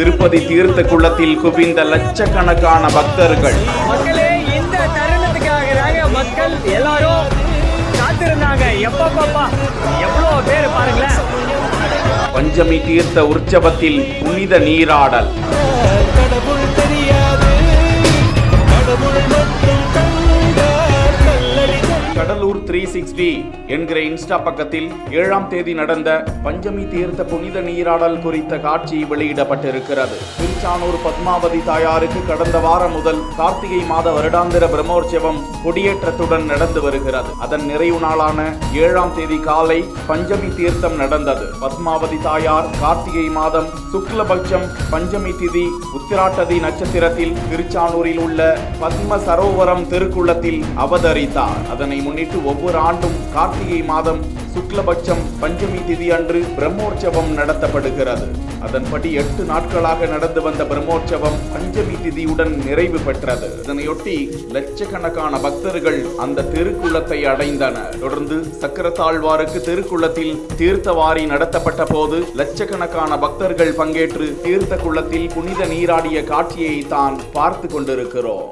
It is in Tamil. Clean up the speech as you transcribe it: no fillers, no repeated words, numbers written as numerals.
திருப்பதி தீர்த்த குளத்தில் குவிந்த லட்சக்கணக்கான பக்தர்கள். மக்களே, இந்த தருணத்துக்காக மக்கள் எல்லாரும் காத்திருந்தாங்க. எப்பப்பா எவ்வளோ பேர் பாருங்களேன். பஞ்சமி தீர்த்த உற்சவத்தில் புனித நீராடல். கடலூர் 360 என்கிற இன்ஸ்டா பக்கத்தில் 7ஆம் தேதி நடந்த பஞ்சமி தீர்த்த புனித நீராடல் குறித்த காட்சி வெளியிடப்பட்டிருக்கிறது. திருச்சானூர் பத்மாவதி தாயாருக்கு கடந்த வாரம் முதல் கார்த்திகை மாத வருடாந்திர பிரம்மோற்சவம் கொடியேற்றத்துடன் நடந்து வருகிறது. அதன் நிறைவு நாளான 7ஆம் தேதி காலை பஞ்சமி தீர்த்தம் நடந்தது. பத்மாவதி தாயார் கார்த்திகை மாதம் சுக்லபட்சம் பஞ்சமி திதி உத்திராட்டதி நட்சத்திரத்தில் திருச்சானூரில் உள்ள பத்ம சரோவரம் திருக்குளத்தில் அவதரித்தார். அதனை முன்னிட்டு ஒவ்வொரு ஆண்டும் கார்த்திகை மாதம் சுக்லபட்சம் பஞ்சமி திதி அன்று பிரம்மோற்சவம் நடத்தப்படுகிறது. அதன்படி 8 நாட்களாக நடந்து வந்த பிரம்மோற்சவம் பஞ்சமி திதியுடன் நிறைவு பெற்றது. இதனையொட்டி லட்சக்கணக்கான பக்தர்கள் அந்த திருக்குளத்தை அடைந்தனர். தொடர்ந்து சக்கரத்தாழ்வாருக்கு திருக்குளத்தில் தீர்த்தவாரி நடத்தப்பட்ட போது லட்சக்கணக்கான பக்தர்கள் பங்கேற்று தீர்த்த குளத்தில் புனித நீராடிய காட்சியை தான் பார்த்து கொண்டிருக்கிறோம்.